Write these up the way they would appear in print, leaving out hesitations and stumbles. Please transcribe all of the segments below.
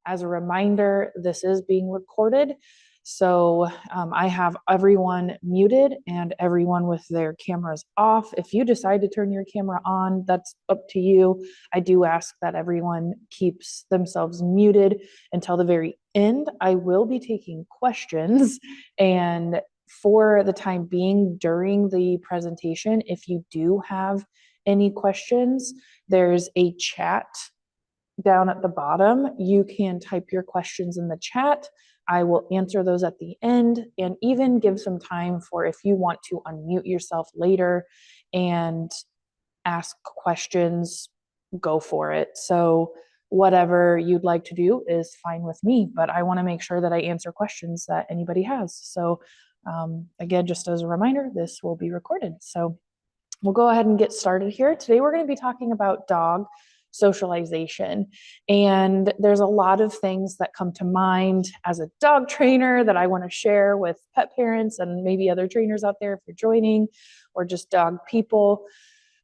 As a reminder, this is being recorded. So I have everyone muted and everyone with their cameras off. If you decide to turn your camera on, that's up to you. I do ask that everyone keeps themselves muted until the very end. I will be taking questions, and for the time being during the presentation, if you do have any questions, there's a chat down at the bottom. You can type your questions in the chat. I will answer those at the end, and even give some time for if you want to unmute yourself later and ask questions, go for it. So whatever you'd like to do is fine with me, but I want to make sure that I answer questions that anybody has. So again, just as a reminder, this will be recorded. So we'll go ahead and get started here. Today we're going to be talking about dog socialization. And there's a lot of things that come to mind as a dog trainer that I want to share with pet parents and maybe other trainers out there if you're joining, or just dog people.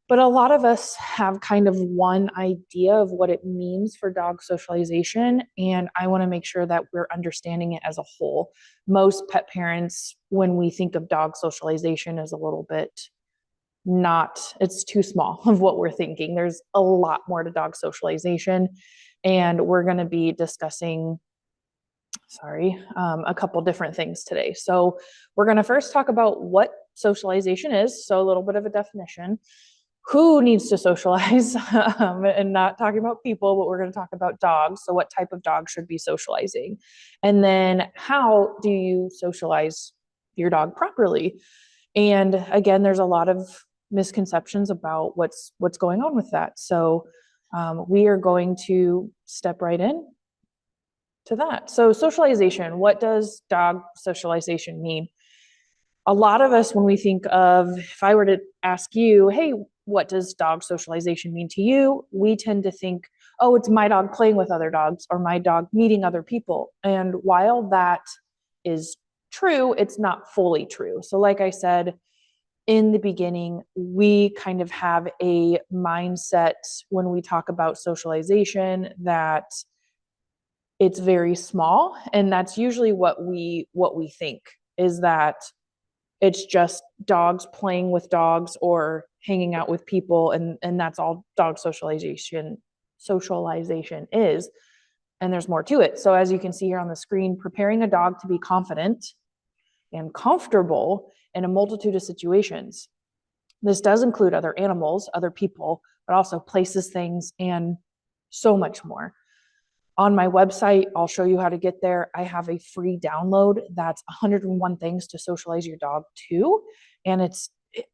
But a lot of us have kind of one idea of what it means for dog socialization, and I want to make sure that we're understanding it as a whole. Most pet parents, when we think of dog socialization, is a little bit it's too small of what we're thinking. There's a lot more to dog socialization, and we're going to be discussing a couple different things today. So we're going to first talk about what socialization is, so a little bit of a definition, who needs to socialize, and not talking about people, but we're going to talk about dogs. So what type of dog should be socializing, and then how do you socialize your dog properly? And again, there's a lot of misconceptions about what's going on with that. So we are going to step right in to that. So socialization, what does dog socialization mean? A lot of us, when we think of, if I were to ask you, hey, what does dog socialization mean to you? We tend to think, oh, it's my dog playing with other dogs or my dog meeting other people. And while that is true, it's not fully true. So like I said, in the beginning, we kind of have a mindset when we talk about socialization that it's very small, and that's usually what we think, is that it's just dogs playing with dogs or hanging out with people, and that's all dog socialization is. And there's more to it. So as you can see here on the screen, preparing a dog to be confident and comfortable in a multitude of situations. This does include other animals, other people, but also places, things, and so much more. On my website, I'll show you how to get there. I have a free download that's 101 things to socialize your dog to. And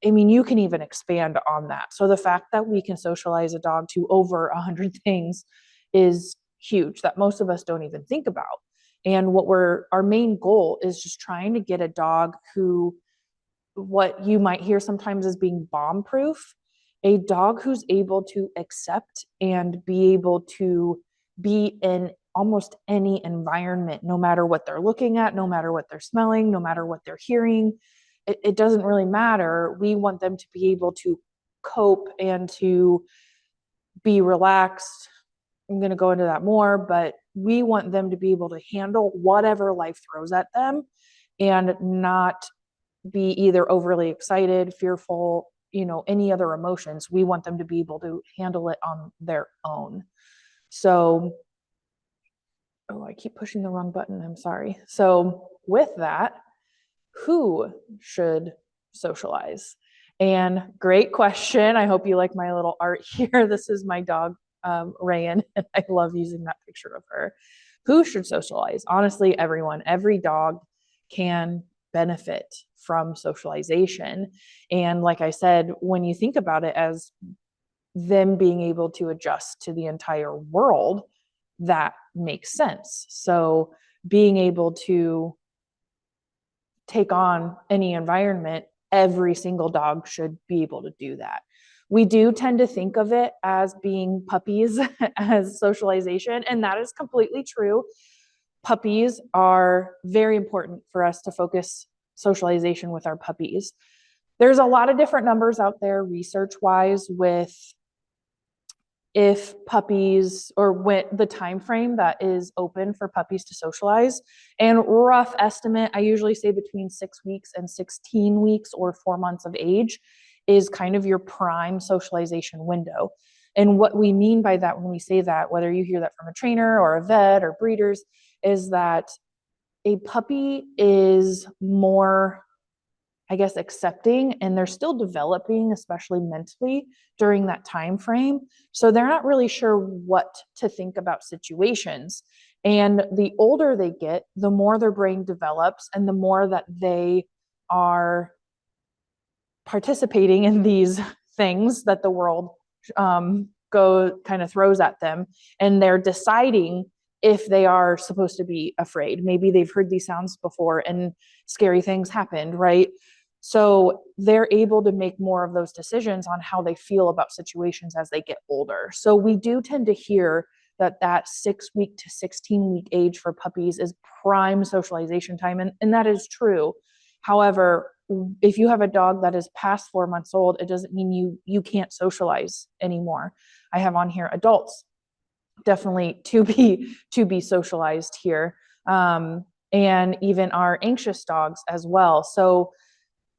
you can even expand on that. So the fact that we can socialize a dog to over 100 things is huge, that most of us don't even think about. And our main goal is just trying to get a dog who, what you might hear sometimes as being bomb-proof, a dog who's able to accept and be able to be in almost any environment, no matter what they're looking at, no matter what they're smelling, no matter what they're hearing. It doesn't really matter. We want them to be able to cope and to be relaxed. I'm going to go into that more, but we want them to be able to handle whatever life throws at them and not be either overly excited, fearful, any other emotions. We want them to be able to handle it on their own. So, I keep pushing the wrong button. I'm sorry. So with that, who should socialize? And great question. I hope you like my little art here. This is my dog, Rayan, and I love using that picture of her. Who should socialize? Honestly, everyone. Every dog can benefit from socialization. And like I said, when you think about it as them being able to adjust to the entire world, that makes sense. So being able to take on any environment, every single dog should be able to do that. We do tend to think of it as being puppies as socialization, and that is completely true. Puppies are very important for us to focus socialization with our puppies. There's a lot of different numbers out there research-wise with if puppies, or when the time frame that is open for puppies to socialize. And rough estimate, I usually say between 6 weeks and 16 weeks or 4 months of age is kind of your prime socialization window. And what we mean by that when we say that, whether you hear that from a trainer or a vet or breeders, is that a puppy is more, I guess, accepting, and they're still developing, especially mentally during that time frame. So they're not really sure what to think about situations. And the older they get, the more their brain develops and the more that they are participating in these things that the world kind of throws at them, and they're deciding if they are supposed to be afraid. Maybe they've heard these sounds before and scary things happened, right? So they're able to make more of those decisions on how they feel about situations as they get older. So we do tend to hear that 6 week to 16 week age for puppies is prime socialization time, and that is true. However, if you have a dog that is past 4 months old, it doesn't mean you can't socialize anymore. I have on here adults, definitely to be socialized here, and even our anxious dogs as well. So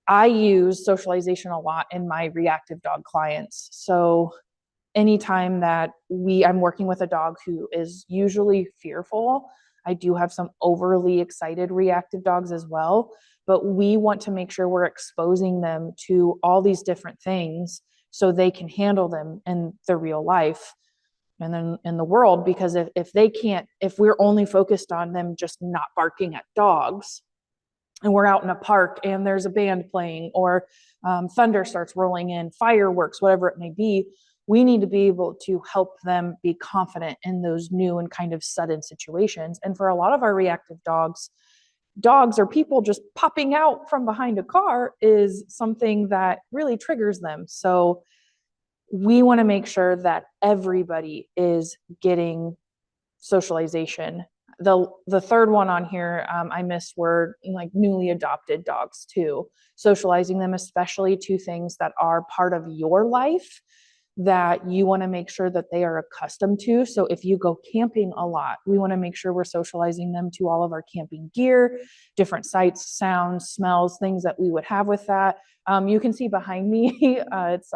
I use socialization a lot in my reactive dog clients. So anytime that I'm working with a dog who is usually fearful, I do have some overly excited reactive dogs as well, but we want to make sure we're exposing them to all these different things so they can handle them in the real life and then in the world. Because if we're only focused on them just not barking at dogs, and we're out in a park and there's a band playing, or thunder starts rolling in, fireworks, whatever it may be, we need to be able to help them be confident in those new and kind of sudden situations. And for a lot of our reactive dogs or people just popping out from behind a car is something that really triggers them. So we want to make sure that everybody is getting socialization. The third one on here I missed were like newly adopted dogs too. Socializing them, especially to things that are part of your life that you want to make sure that they are accustomed to. So if you go camping a lot, we want to make sure we're socializing them to all of our camping gear, different sights, sounds, smells, things that we would have with that. You can see behind me, it's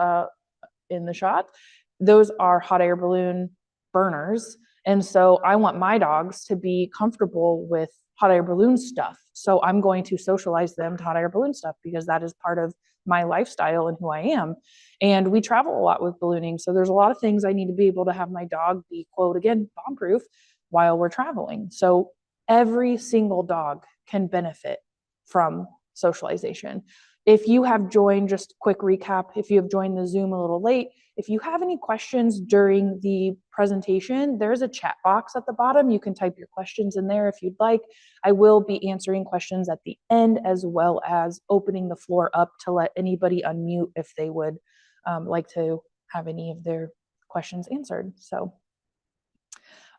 in the shot, those are hot air balloon burners. And so I want my dogs to be comfortable with hot air balloon stuff. So I'm going to socialize them to hot air balloon stuff because that is part of my lifestyle and who I am. And we travel a lot with ballooning. So there's a lot of things I need to be able to have my dog be, quote, again, bomb proof while we're traveling. So every single dog can benefit from socialization. If you have joined, just quick recap, if you have joined the Zoom a little late, if you have any questions during the presentation, there's a chat box at the bottom. You can type your questions in there if you'd like. I will be answering questions at the end, as well as opening the floor up to let anybody unmute if they would like to have any of their questions answered. So,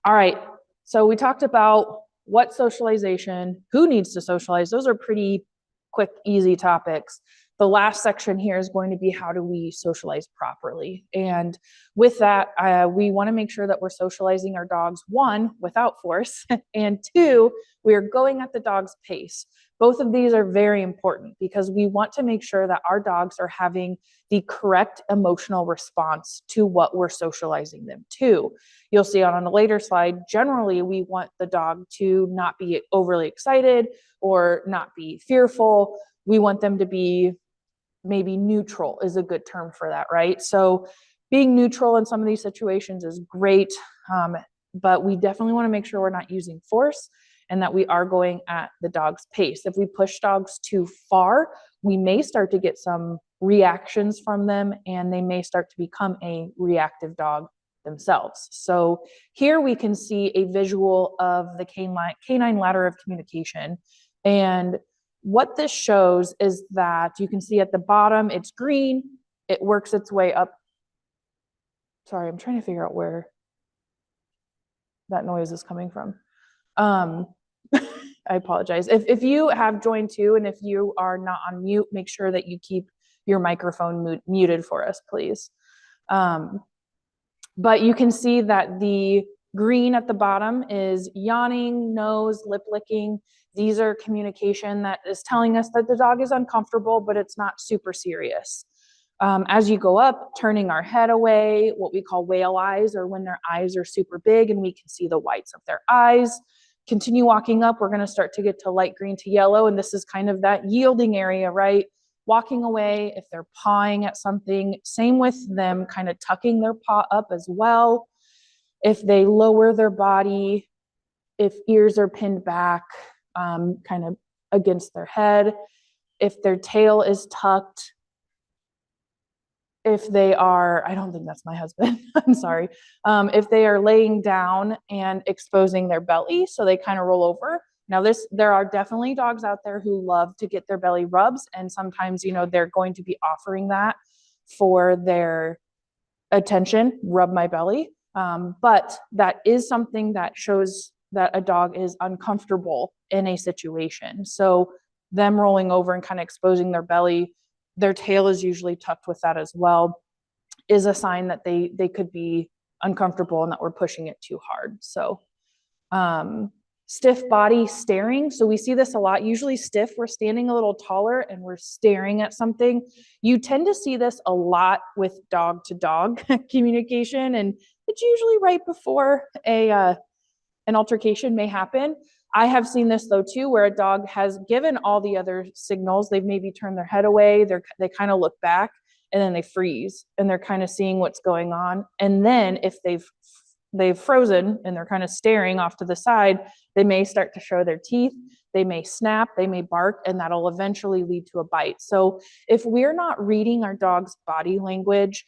all right. So we talked about what socialization, who needs to socialize. Those are pretty quick, easy topics. The last section here is going to be how do we socialize properly. And with that, we want to make sure that we're socializing our dogs, one, without force, and two, we are going at the dog's pace. Both of these are very important because we want to make sure that our dogs are having the correct emotional response to what we're socializing them to. You'll see on a later slide, generally we want the dog to not be overly excited or not be fearful. We want them to be maybe neutral is a good term for that, right? So being neutral in some of these situations is great, but we definitely want to make sure we're not using force and that we are going at the dog's pace. If we push dogs too far, we may start to get some reactions from them and they may start to become a reactive dog themselves. So here we can see a visual of the canine ladder of communication. And what this shows is that you can see at the bottom, it's green. It works its way up. Sorry, I'm trying to figure out where that noise is coming from. I apologize. If you have joined too, and if you are not on mute, make sure that you keep your microphone muted for us, please. But you can see that the green at the bottom is yawning, nose, lip licking. These are communication that is telling us that the dog is uncomfortable, but it's not super serious. As you go up, turning our head away, what we call whale eyes, or when their eyes are super big and we can see the whites of their eyes. Continue walking up, we're going to start to get to light green to yellow, and this is kind of that yielding area, right? Walking away, if they're pawing at something, same with them kind of tucking their paw up as well. If they lower their body, if ears are pinned back, kind of against their head, if their tail is tucked, if they are, I don't think that's my husband, I'm sorry, if they are laying down and exposing their belly, so they kind of roll over. Now there are definitely dogs out there who love to get their belly rubs, and sometimes, they're going to be offering that for their attention, rub my belly. But that is something that shows that a dog is uncomfortable in a situation. So them rolling over and kind of exposing their belly, their tail is usually tucked with that as well, is a sign that they could be uncomfortable and that we're pushing it too hard. So stiff body staring. So we see this a lot. Usually stiff, we're standing a little taller and we're staring at something. You tend to see this a lot with dog to dog communication, and it's usually right before an altercation may happen. I have seen this though too, where a dog has given all the other signals. They've maybe turned their head away. They kind of look back and then they freeze and they're kind of seeing what's going on. And then if they've frozen and they're kind of staring off to the side, they may start to show their teeth. They may snap, they may bark, and that'll eventually lead to a bite. So if we're not reading our dog's body language,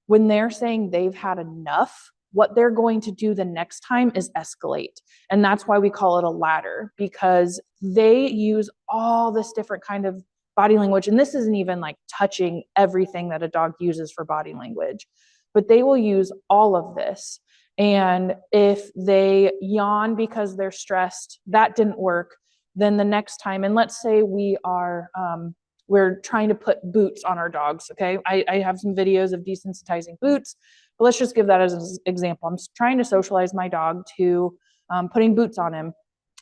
when they're saying they've had enough, what they're going to do the next time is escalate. And that's why we call it a ladder, because they use all this different kind of body language. And this isn't even like touching everything that a dog uses for body language, but they will use all of this. And if they yawn because they're stressed, that didn't work, then the next time, and let's say we're trying to put boots on our dogs, okay? I have some videos of desensitizing boots, but let's just give that as an example. I'm trying to socialize my dog to putting boots on him.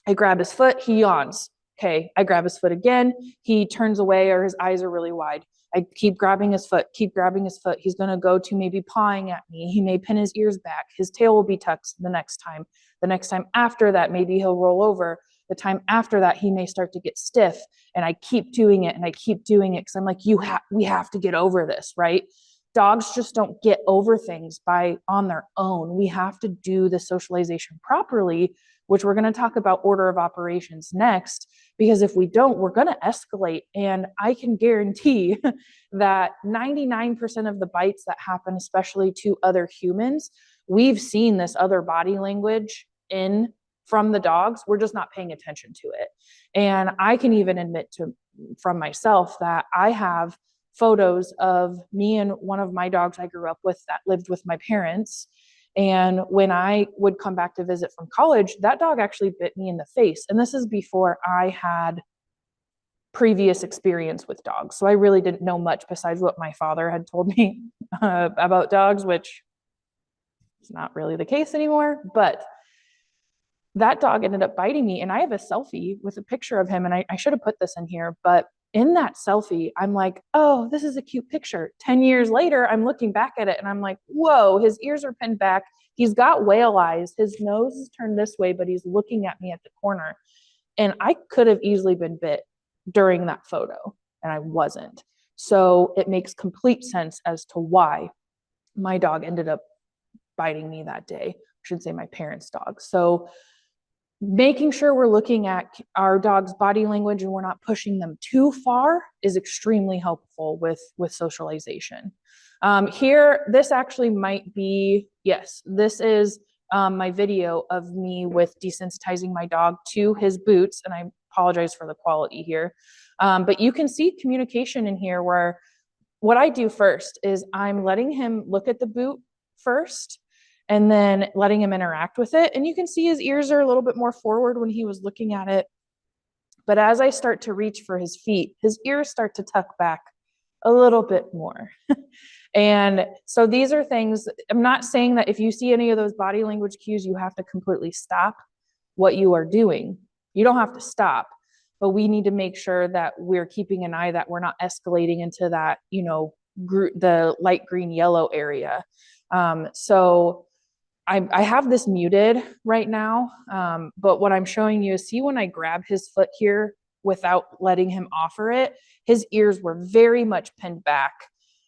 I grab his foot, he yawns. Okay, I grab his foot again, he turns away or his eyes are really wide. I keep grabbing his foot. He's going to go to maybe pawing at me. He may pin his ears back. His tail will be tucked the next time. The next time after that, maybe he'll roll over. The time after that, he may start to get stiff. And I keep doing it because I'm like, we have to get over this, right? Dogs just don't get over things on their own. We have to do the socialization properly, which we're going to talk about order of operations next, because if we don't, we're going to escalate. And I can guarantee that 99% of the bites that happen, especially to other humans, we've seen this other body language from the dogs. We're just not paying attention to it. And I can even admit from myself that I have photos of me and one of my dogs I grew up with that lived with my parents. And when I would come back to visit from college, that dog actually bit me in the face. And this is before I had previous experience with dogs. So I really didn't know much besides what my father had told me about dogs, which is not really the case anymore. But that dog ended up biting me. And I have a selfie with a picture of him. And I should have put this in here, but in that selfie, I'm like, oh, this is a cute picture. 10 years later, I'm looking back at it and I'm like, whoa, his ears are pinned back. He's got whale eyes. His nose is turned this way, but he's looking at me at the corner. And I could have easily been bit during that photo, and I wasn't. So it makes complete sense as to why my dog ended up biting me that day. I should say my parents' dog. So making sure we're looking at our dog's body language and we're not pushing them too far is extremely helpful with socialization. Here, this actually might be, yes, this is my video of me with desensitizing my dog to his boots, and I apologize for the quality here. But you can see communication in here where what I do first is I'm letting him look at the boot first, and then letting him interact with it. And you can see his ears are a little bit more forward when he was looking at it. But as I start to reach for his feet, his ears start to tuck back a little bit more. And so these are things, I'm not saying that if you see any of those body language cues, you have to completely stop what you are doing. You don't have to stop, but we need to make sure that we're keeping an eye that we're not escalating into that, the light green yellow area. So I have this muted right now, but what I'm showing you is, see when I grab his foot here without letting him offer it, his ears were very much pinned back.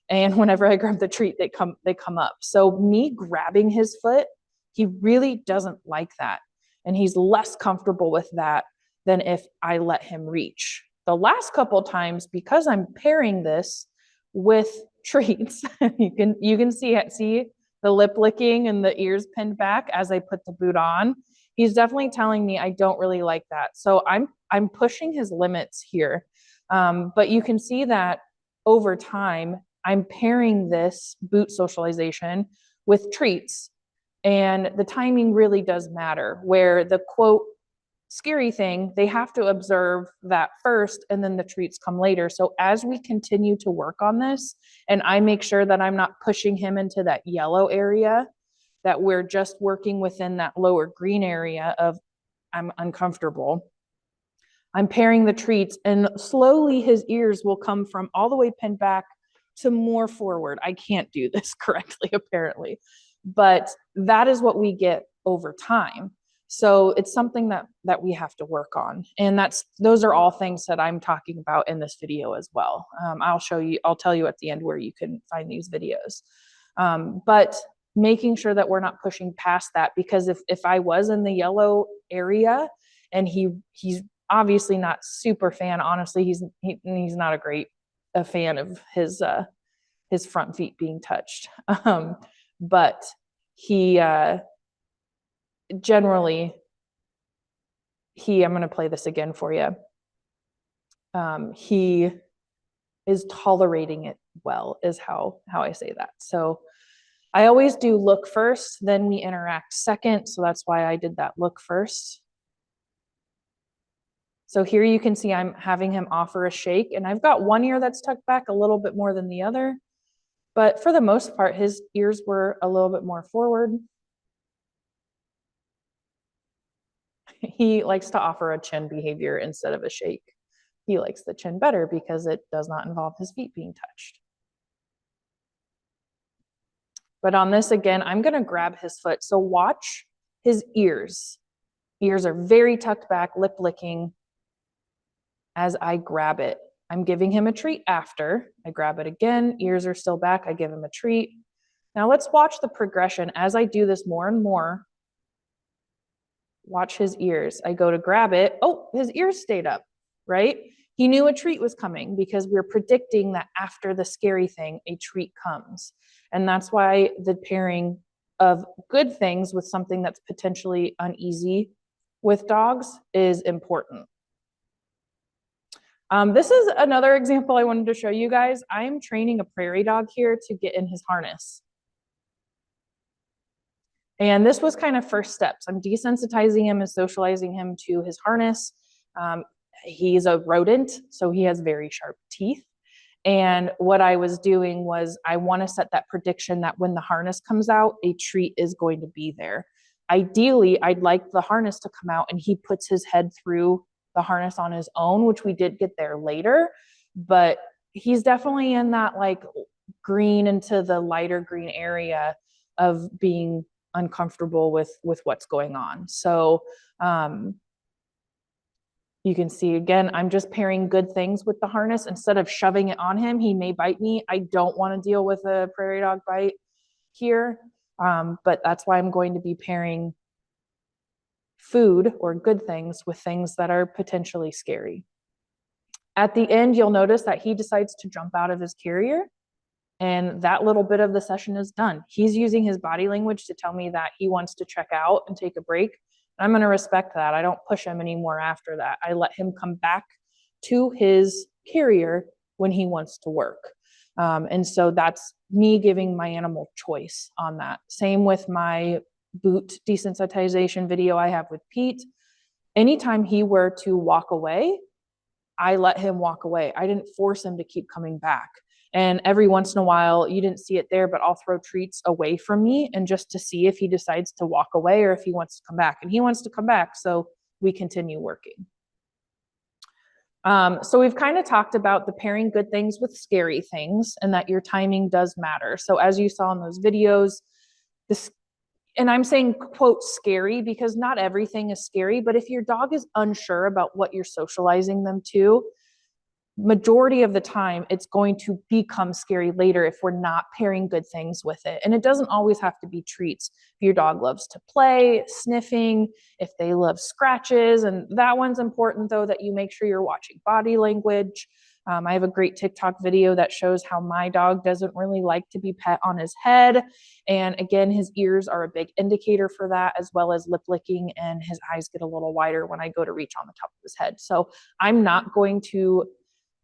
And whenever I grab the treat, they come up. So me grabbing his foot, he really doesn't like that. And he's less comfortable with that than if I let him reach. The last couple times, because I'm pairing this with treats, you can see the lip licking and the ears pinned back as I put the boot on. He's definitely telling me I don't really like that. So I'm pushing his limits here. But you can see that over time, I'm pairing this boot socialization with treats. And the timing really does matter, where the quote scary thing, they have to observe that first and then the treats come later. So as we continue to work on this, and I make sure that I'm not pushing him into that yellow area, that we're just working within that lower green area of I'm uncomfortable, I'm pairing the treats, and slowly his ears will come from all the way pinned back to more forward. I can't do this correctly, apparently, but that is what we get over time. So it's something that we have to work on. And those are all things that I'm talking about in this video as well. I'll tell you at the end where you can find these videos. But making sure that we're not pushing past that, because if I was in the yellow area and he's obviously not super fan, honestly, he's not a fan of his front feet being touched. But he generally, I'm going to play this again for you. He is tolerating it well, is how I say that. So I always do look first, then we interact second. So that's why I did that look first. So here you can see I'm having him offer a shake, and I've got one ear that's tucked back a little bit more than the other, but for the most part, his ears were a little bit more forward. He likes to offer a chin behavior instead of a shake. He likes the chin better because it does not involve his feet being touched. But on this, again, I'm going to grab his foot. So watch his ears. Ears are very tucked back, lip licking as I grab it. I'm giving him a treat after. I grab it again. Ears are still back. I give him a treat. Now let's watch the progression as I do this more and more. Watch his ears. I go to grab it. Oh, his ears stayed up, right? He knew a treat was coming because we're predicting that after the scary thing, a treat comes. And that's why the pairing of good things with something that's potentially uneasy with dogs is important. This is another example I wanted to show you guys. I'm training a prairie dog here to get in his harness. And this was kind of first steps. I'm desensitizing him and socializing him to his harness. He's a rodent, so he has very sharp teeth. And what I was doing was I want to set that prediction that when the harness comes out, a treat is going to be there. Ideally, I'd like the harness to come out and he puts his head through the harness on his own, which we did get there later, but he's definitely in that like green into the lighter green area of being uncomfortable with what's going on. So you can see again, I'm just pairing good things with the harness instead of shoving it on him. He may bite me. I don't want to deal with a prairie dog bite here, but that's why I'm going to be pairing food or good things with things that are potentially scary. At the end, you'll notice that he decides to jump out of his carrier, and that little bit of the session is done. He's using his body language to tell me that he wants to check out and take a break. I'm going to respect that. I don't push him anymore after that. I let him come back to his carrier when he wants to work. And so that's me giving my animal choice on that. Same with my boot desensitization video I have with Pete. Anytime he were to walk away, I let him walk away. I didn't force him to keep coming back. And every once in a while, you didn't see it there, but I'll throw treats away from me and just to see if he decides to walk away or if he wants to come back. And he wants to come back, so we continue working. So we've kind of talked about the pairing good things with scary things and that your timing does matter. So as you saw in those videos, and I'm saying quote scary because not everything is scary, but if your dog is unsure about what you're socializing them to, majority of the time it's going to become scary later if we're not pairing good things with it. And it doesn't always have to be treats. If your dog loves to play, sniffing, if they love scratches, and that one's important though, that you make sure you're watching body language. I have a great TikTok video that shows how my dog doesn't really like to be pet on his head. And again, his ears are a big indicator for that, as well as lip licking, and his eyes get a little wider when I go to reach on the top of his head. So I'm not going to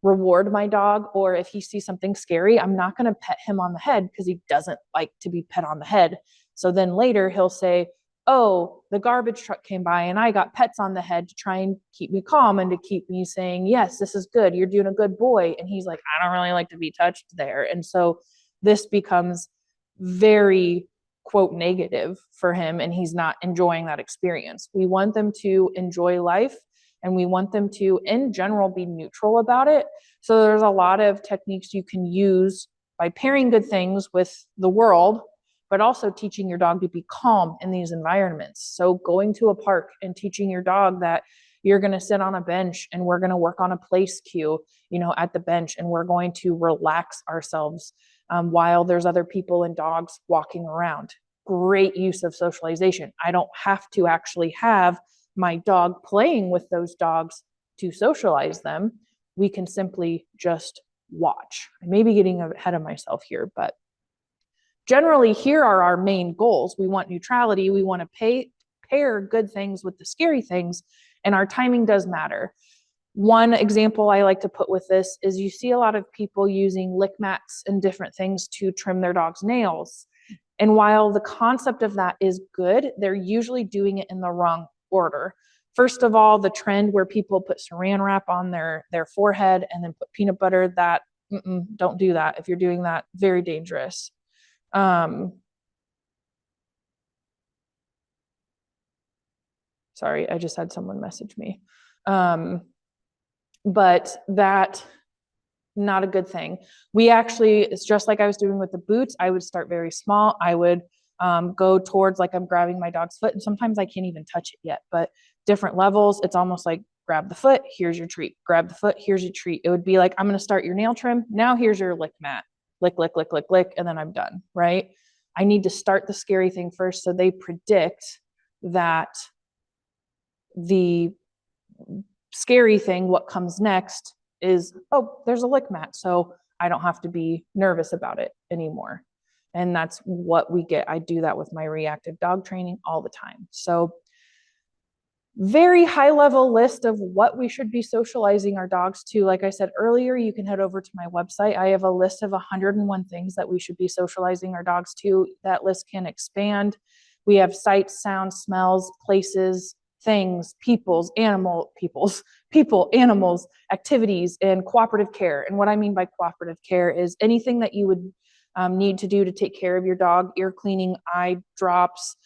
reward my dog, or if he sees something scary, I'm not going to pet him on the head because he doesn't like to be pet on the head. So then later he'll say, oh, the garbage truck came by and I got pets on the head to try and keep me calm and to keep me saying, yes, this is good. You're doing a good boy. And he's like, I don't really like to be touched there. And so this becomes very quote negative for him, and he's not enjoying that experience. We want them to enjoy life, and we want them to, in general, be neutral about it. So there's a lot of techniques you can use by pairing good things with the world, but also teaching your dog to be calm in these environments. So going to a park and teaching your dog that you're going to sit on a bench and we're going to work on a place cue, at the bench, and we're going to relax ourselves while there's other people and dogs walking around. Great use of socialization. I don't have to actually have my dog playing with those dogs to socialize them. We can simply just watch. I may be getting ahead of myself here, but generally here are our main goals. We want neutrality. We want to pair good things with the scary things, and our timing does matter. One example I like to put with this is you see a lot of people using lick mats and different things to trim their dog's nails. And while the concept of that is good, they're usually doing it in the wrong order. First of all, the trend where people put saran wrap on their forehead and then put peanut butter, that don't do that. If you're doing that, very dangerous. Sorry, I just had someone message me. But that, not a good thing. It's just like I was doing with the boots. I would start very small. I would go towards like I'm grabbing my dog's foot, and sometimes I can't even touch it yet, but different levels, it's almost like grab the foot, here's your treat, grab the foot, here's your treat. It would be like, I'm going to start your nail trim. Now here's your lick mat, lick, lick, lick, lick, lick, and then I'm done, right? I need to start the scary thing first so they predict that the scary thing, what comes next is, oh, there's a lick mat, so I don't have to be nervous about it anymore. And that's what we get. I do that with my reactive dog training all the time. So very high level list of what we should be socializing our dogs to. Like I said earlier, you can head over to my website. I have a list of 101 things that we should be socializing our dogs to. That list can expand. We have sights, sounds, smells, places, things, people, animals, activities, and cooperative care. And what I mean by cooperative care is anything that you would need to do to take care of your dog: ear cleaning, eye drops,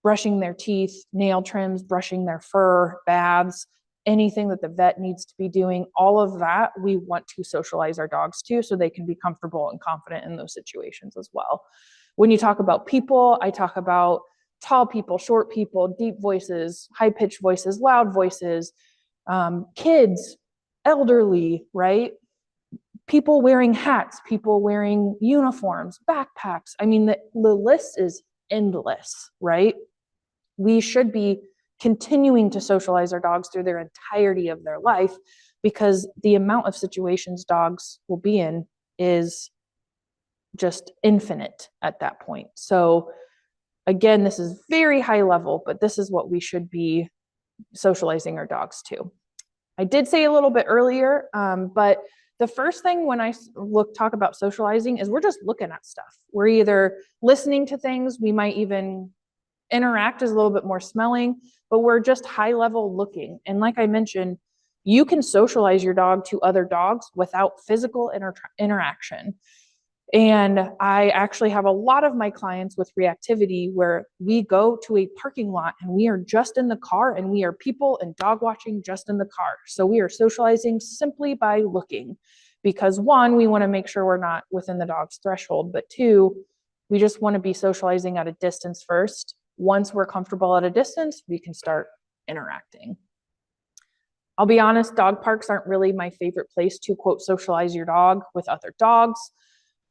brushing their teeth, nail trims, brushing their fur, baths, anything that the vet needs to be doing. All of that we want to socialize our dogs to so they can be comfortable and confident in those situations as well. When you talk about people, I talk about tall people, short people, deep voices, high-pitched voices, loud voices, kids, elderly, right? People wearing hats, people wearing uniforms, backpacks. I mean, the list is endless, right? We should be continuing to socialize our dogs through their entirety of their life, because the amount of situations dogs will be in is just infinite at that point. So again, this is very high level, but this is what we should be socializing our dogs to. I did say a little bit earlier, but the first thing when I talk about socializing is we're just looking at stuff. We're either listening to things, we might even interact is a little bit more smelling, but we're just high level looking. And like I mentioned, You can socialize your dog to other dogs without physical interaction. And I actually have a lot of my clients with reactivity where we go to a parking lot and we are just in the car and we are people and dog watching just in the car. So we are socializing simply by looking, because one, we want to make sure we're not within the dog's threshold, but two, we just want to be socializing at a distance first. Once we're comfortable at a distance, we can start interacting. I'll be honest, dog parks aren't really my favorite place to, quote, socialize your dog with other dogs.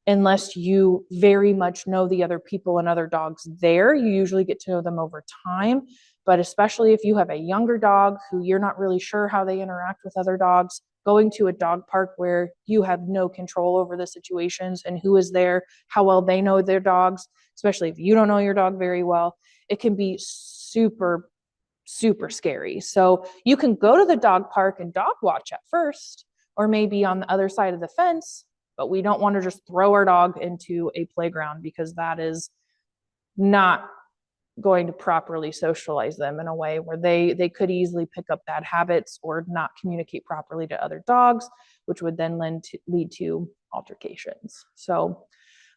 Unless you very much know the other people and other dogs there. You usually get to know them over time. But especially if you have a younger dog who you're not really sure how they interact with other dogs, going to a dog park where you have no control over the situations and who is there, how well they know their dogs, especially if you don't know your dog very well, it can be super, super scary. So you can go to the dog park and dog watch at first, or maybe on the other side of the fence, but we don't want to just throw our dog into a playground, because that is not going to properly socialize them in a way where they could easily pick up bad habits or not communicate properly to other dogs, which would then lead to altercations. So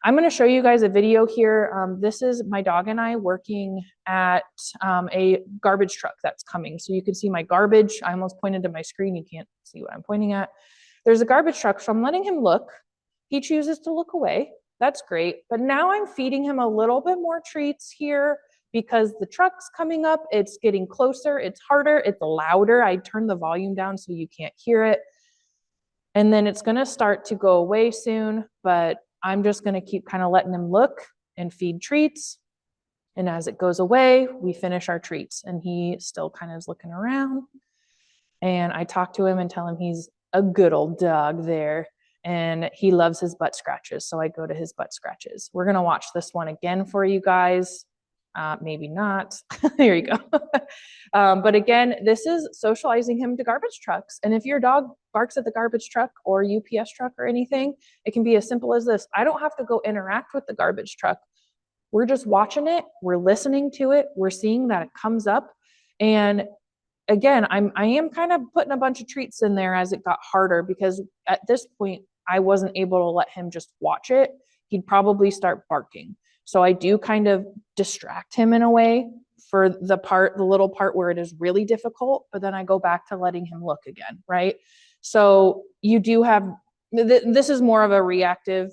I'm going to show you guys a video here. This is my dog and I working at a garbage truck that's coming. So you can see my garbage. I almost pointed to my screen. You can't see what I'm pointing at. There's a garbage truck, so I'm letting him look. He chooses to look away. That's great. But now I'm feeding him a little bit more treats here because the truck's coming up. It's getting closer. It's harder. It's louder. I turned the volume down so you can't hear it. And then it's going to start to go away soon, but I'm just going to keep kind of letting him look and feed treats. And as it goes away, we finish our treats. And he still kind of is looking around. And I talk to him and tell him he's a good old dog there. And he loves his butt scratches. So I go to his butt scratches. We're going to watch this one again for you guys. Maybe not. Here you go. But again, this is socializing him to garbage trucks. And if your dog barks at the garbage truck or UPS truck or anything, it can be as simple as this. I don't have to go interact with the garbage truck. We're just watching it. We're listening to it. We're seeing that it comes up. And again, I am kind of putting a bunch of treats in there as it got harder, because at this point, I wasn't able to let him just watch it. He'd probably start barking. So I do kind of distract him in a way for the little part where it is really difficult, but then I go back to letting him look again, right? So you do have, this is more of a reactive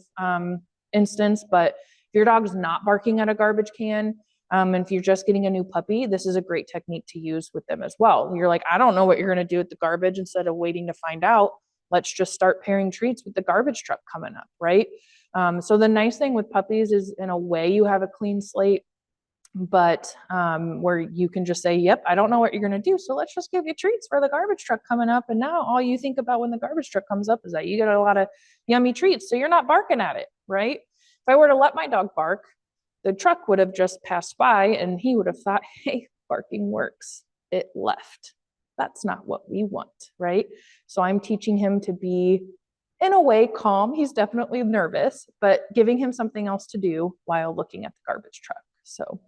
instance, but if your dog's not barking at a garbage can, and if you're just getting a new puppy, this is a great technique to use with them as well. You're like, I don't know what you're going to do with the garbage. Instead of waiting to find out, let's just start pairing treats with the garbage truck coming up, right? So the nice thing with puppies is, in a way, you have a clean slate, but where you can just say, yep, I don't know what you're going to do, so let's just give you treats for the garbage truck coming up. And now all you think about when the garbage truck comes up is that you get a lot of yummy treats, so you're not barking at it, right? If I were to let my dog bark, the truck would have just passed by and he would have thought, hey, barking works. It left. That's not what we want, right? So I'm teaching him to be, in a way, calm. He's definitely nervous, but giving him something else to do while looking at the garbage truck. So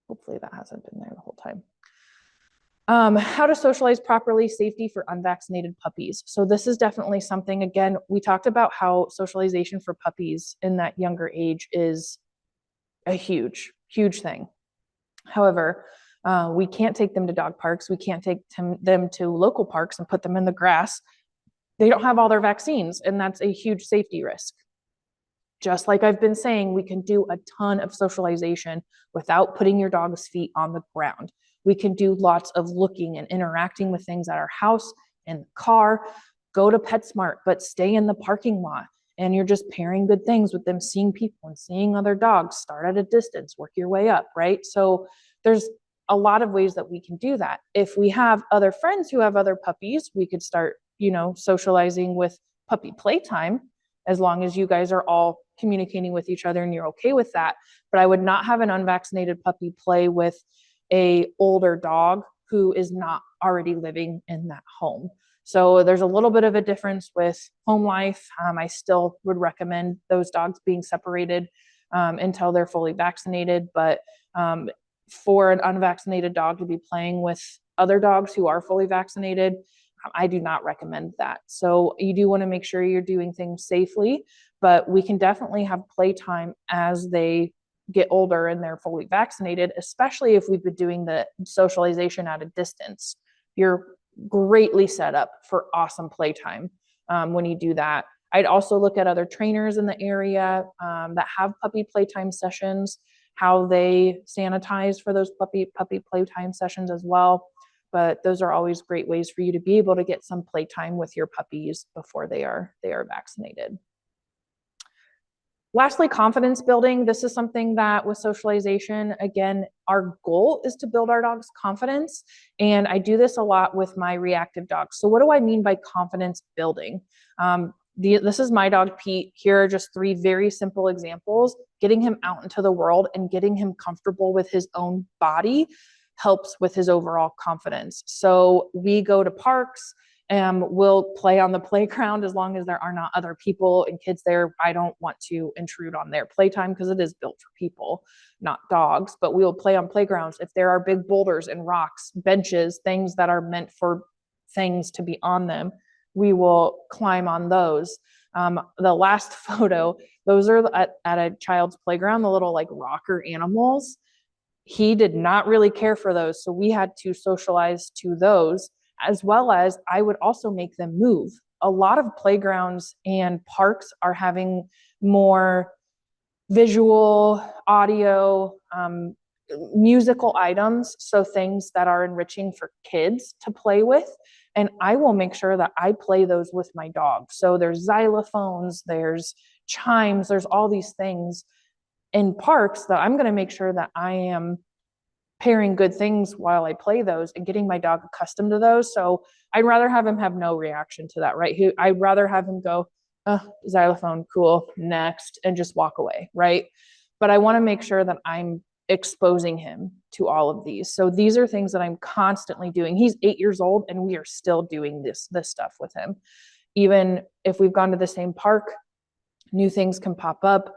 hopefully that hasn't been there the whole time. How to socialize properly, safety for unvaccinated puppies. So this is definitely something, again, we talked about how socialization for puppies in that younger age is a huge, huge thing. However, we can't take them to dog parks. We can't take them to local parks and put them in the grass. They don't have all their vaccines, and that's a huge safety risk. Just like I've been saying, we can do a ton of socialization without putting your dog's feet on the ground. We can do lots of looking and interacting with things at our house, in the car, go to PetSmart, but stay in the parking lot. And you're just pairing good things with them, seeing people and seeing other dogs. Start at a distance, work your way up, right? So there's a lot of ways that we can do that. If we have other friends who have other puppies, we could start, socializing with puppy playtime, as long as you guys are all communicating with each other and you're okay with that. But I would not have an unvaccinated puppy play with an older dog who is not already living in that home. So there's a little bit of a difference with home life. I still would recommend those dogs being separated until they're fully vaccinated. But for an unvaccinated dog to be playing with other dogs who are fully vaccinated, I do not recommend that. So you do want to make sure you're doing things safely, but we can definitely have playtime as they get older and they're fully vaccinated, especially if we've been doing the socialization at a distance. You're greatly set up for awesome playtime when you do that. I'd also look at other trainers in the area that have puppy playtime sessions, how they sanitize for those puppy playtime sessions as well. But those are always great ways for you to be able to get some playtime with your puppies before they are vaccinated. Lastly, confidence building. This is something that with socialization, again, our goal is to build our dog's confidence. And I do this a lot with my reactive dogs. So what do I mean by confidence building? This is my dog, Pete. Here are just 3 very simple examples. Getting him out into the world and getting him comfortable with his own body helps with his overall confidence. So we go to parks and we'll play on the playground as long as there are not other people and kids there. I don't want to intrude on their playtime because it is built for people, not dogs, but we will play on playgrounds. If there are big boulders and rocks, benches, things that are meant for things to be on them, we will climb on those. The last photo, those are at a child's playground, the little like rocker animals. He did not really care for those, so we had to socialize to those, as well as I would also make them move. A lot of playgrounds and parks are having more visual, audio, musical items, so things that are enriching for kids to play with. And I will make sure that I play those with my dog. So there's xylophones, there's chimes, there's all these things in parks that I'm going to make sure that I am pairing good things while I play those and getting my dog accustomed to those. So I'd rather have him have no reaction to that, right? I'd rather have him go, oh, xylophone, cool, next, and just walk away, right? But I want to make sure that I'm exposing him to all of these. So these are things that I'm constantly doing. He's 8 years old and we are still doing this stuff with him. Even if we've gone to the same park, new things can pop up,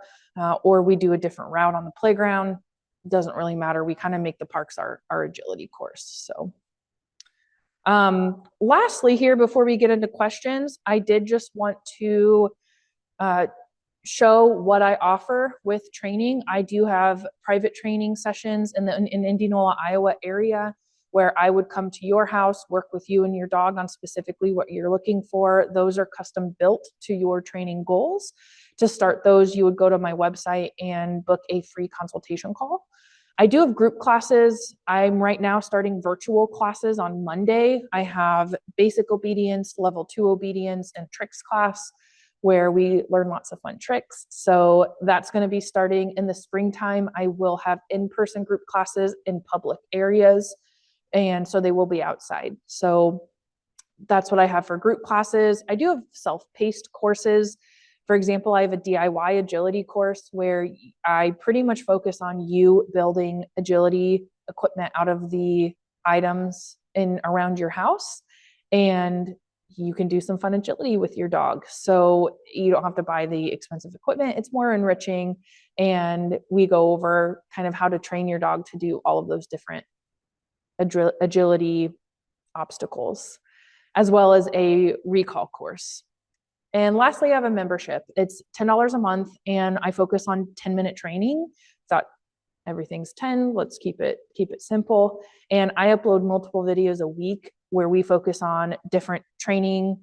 or we do a different route on the playground. It doesn't really matter. We kind of make the parks our agility course. So lastly here, before we get into questions, I did just want to show what I offer with training. I do have private training sessions in Indianola, Iowa area where I would come to your house, work with you and your dog on specifically what you're looking for. Those are custom built to your training goals. To start those, you would go to my website and book a free consultation call. I do have group classes. I'm right now starting virtual classes on Monday. I have basic obedience, level 2 obedience, and tricks class where we learn lots of fun tricks. So that's going to be starting in the springtime. I will have in-person group classes in public areas, and so they will be outside. So that's what I have for group classes. I do have self-paced courses. For example, I have a DIY agility course where I pretty much focus on you building agility equipment out of the items in around your house, and you can do some fun agility with your dog. So you don't have to buy the expensive equipment. It's more enriching. And we go over kind of how to train your dog to do all of those different agility obstacles, as well as a recall course. And lastly, I have a membership. It's $10 a month, and I focus on 10-minute training. Thought everything's 10, let's keep it simple. And I upload multiple videos a week where we focus on different training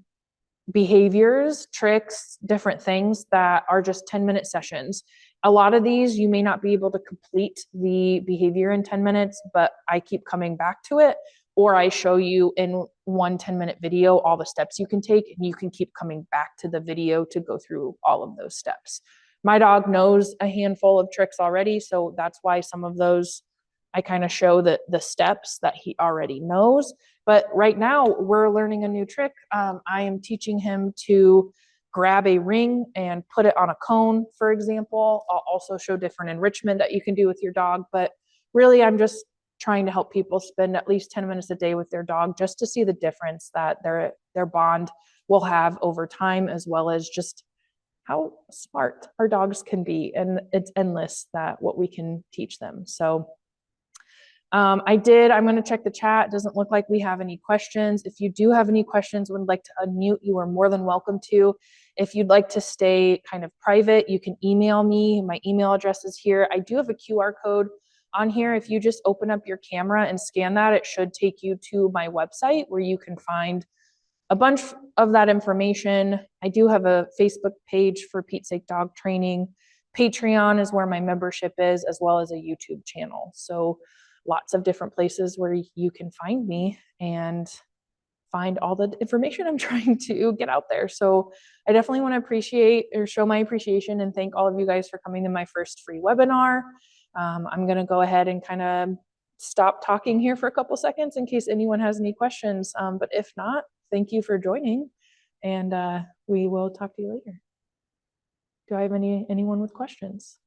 behaviors, tricks, different things that are just 10-minute sessions. A lot of these, you may not be able to complete the behavior in 10 minutes, but I keep coming back to it, or I show you in one 10-minute video all the steps you can take, and you can keep coming back to the video to go through all of those steps. My dog knows a handful of tricks already, so that's why some of those I kind of show the steps that he already knows. But right now we're learning a new trick. I am teaching him to grab a ring and put it on a cone, for example. I'll also show different enrichment that you can do with your dog, but really I'm just trying to help people spend at least 10 minutes a day with their dog just to see the difference that their bond will have over time, as well as just how smart our dogs can be. And it's endless that what we can teach them. So I'm going to check the chat. It doesn't look like we have any questions. If you do have any questions, would like to unmute, you are more than welcome to. If you'd like to stay kind of private, you can email me. My email address is here. I do have a QR code on here. If you just open up your camera and scan that, it should take you to my website where you can find a bunch of that information. I do have a Facebook page for Pete's Sake Dog Training. Patreon is where my membership is, as well as a YouTube channel. So lots of different places where you can find me and find all the information I'm trying to get out there. So I definitely want to appreciate or show my appreciation and thank all of you guys for coming to my first free webinar. I'm going to go ahead and kind of stop talking here for a couple seconds in case anyone has any questions. But if not, thank you for joining, and we will talk to you later. Do I have anyone with questions?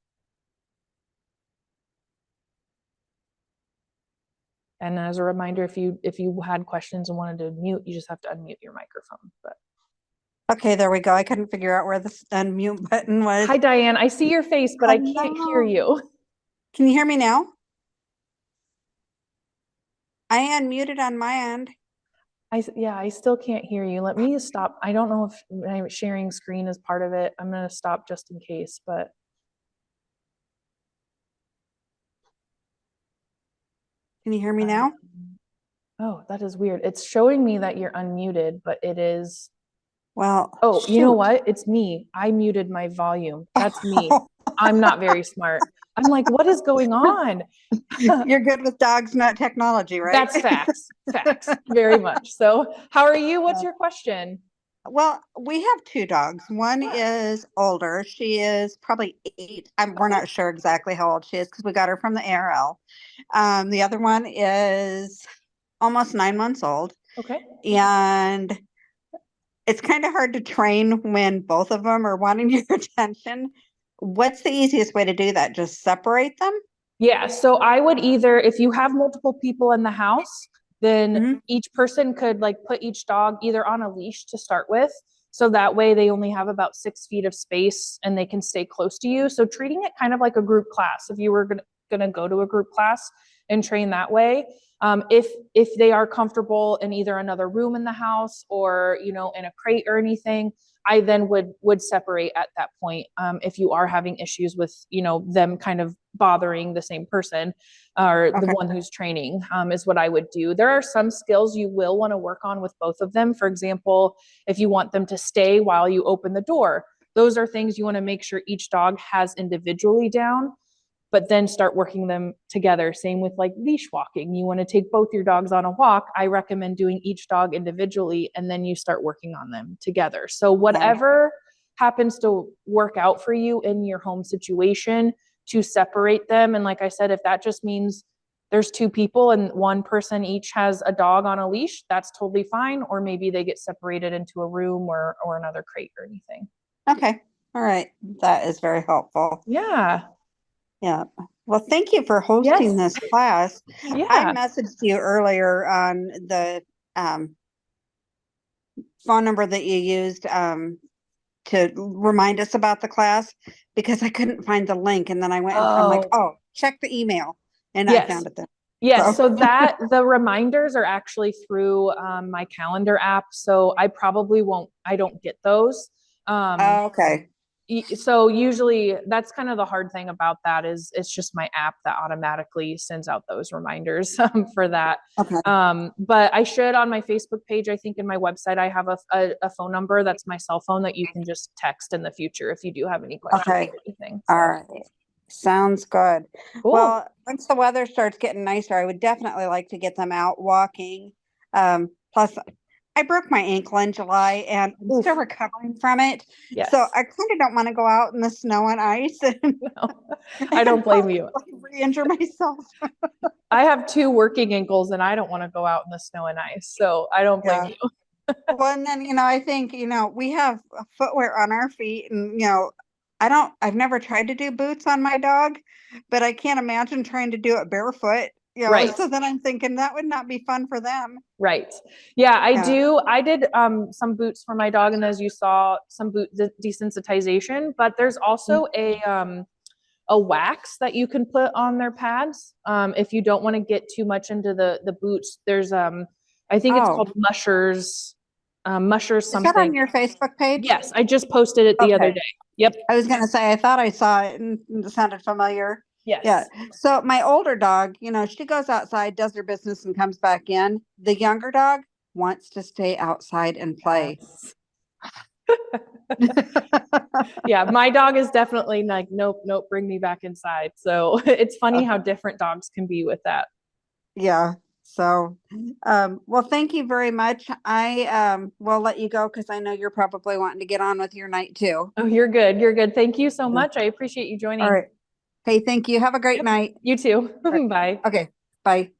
And as a reminder, if you had questions and wanted to mute, you just have to unmute your microphone. But okay, there we go. I couldn't figure out where the unmute button was. Hi, Diane. I see your face, but I can't hear you. Can you hear me now? I unmuted on my end. I still can't hear you. Let me stop. I don't know if my sharing screen is part of it. I'm going to stop just in case, but. Can you hear me now? Oh, that is weird. It's showing me that you're unmuted, but it is. Well, oh, shoot. You know what? It's me. I muted my volume. That's me. I'm not very smart. I'm like, what is going on? You're good with dogs, not technology, right? That's facts. Facts. Very much. So how are you? What's your question? Well, we have two dogs. One is older. She is probably 8. We're not sure exactly how old she is because we got her from the ARL. The other one is almost 9 months old. Okay. And it's kind of hard to train when both of them are wanting your attention. What's the easiest way to do that? Just separate them? Yeah. So I would either, if you have multiple people in the house, then each person could like put each dog either on a leash to start with. So that way they only have about 6 feet of space and they can stay close to you. So treating it kind of like a group class, if you were going to go to a group class and train that way. If they are comfortable in either another room in the house or, in a crate or anything, I then would separate at that point. If you are having issues with, them kind of bothering the same person or the one who's training, is what I would do. There are some skills you will want to work on with both of them. For example, if you want them to stay while you open the door, those are things you want to make sure each dog has individually down, but then start working them together. Same with like leash walking. You want to take both your dogs on a walk. I recommend doing each dog individually and then you start working on them together. So whatever happens to work out for you in your home situation to separate them. And like I said, if that just means there's 2 people and one person each has a dog on a leash, that's totally fine. Or maybe they get separated into a room or another crate or anything. Okay. All right. That is very helpful. Yeah. Yeah. Well, thank you for hosting this class. Yeah. I messaged you earlier on the phone number that you used to remind us about the class because I couldn't find the link. And then I went and I'm like, check the email. And I found it then. Yes, so that the reminders are actually through my calendar app. So I probably I don't get those. Okay. So usually that's kind of the hard thing about that is it's just my app that automatically sends out those reminders for that. Okay. But I should on my Facebook page, I think in my website, I have a phone number that's my cell phone that you can just text in the future if you do have any questions or anything. So. All right. Sounds good. Cool. Well, once the weather starts getting nicer, I would definitely like to get them out walking. Plus, I broke my ankle in July and I'm still recovering from it. Yes. So I kind of don't want to go out in the snow and ice. No, I don't blame you. Re-injure myself. I have 2 working ankles and I don't want to go out in the snow and ice. So I don't blame you. Well, and then, I think, we have footwear on our feet and, I've never tried to do boots on my dog, but I can't imagine trying to do it barefoot. Right. So then I'm thinking that would not be fun for them. Right. Yeah, I did some boots for my dog. And as you saw, some boot desensitization, but there's also a a wax that you can put on their pads. If you don't want to get too much into the boots, there's I think it's called Mushers, Mushers Is that on something. your Facebook page? Yes, I just posted it the other day. Yep. I was going to say, I thought I saw it and it sounded familiar. Yes. Yeah. So my older dog, she goes outside, does her business and comes back in. The younger dog wants to stay outside and play. Yeah, my dog is definitely like, nope, bring me back inside. So it's funny how different dogs can be with that. Yeah. So, well, thank you very much. I will let you go because I know you're probably wanting to get on with your night too. Oh, you're good. You're good. Thank you so much. I appreciate you joining. All right. Hey, thank you. Have a great night. You too. Bye. Okay. Bye.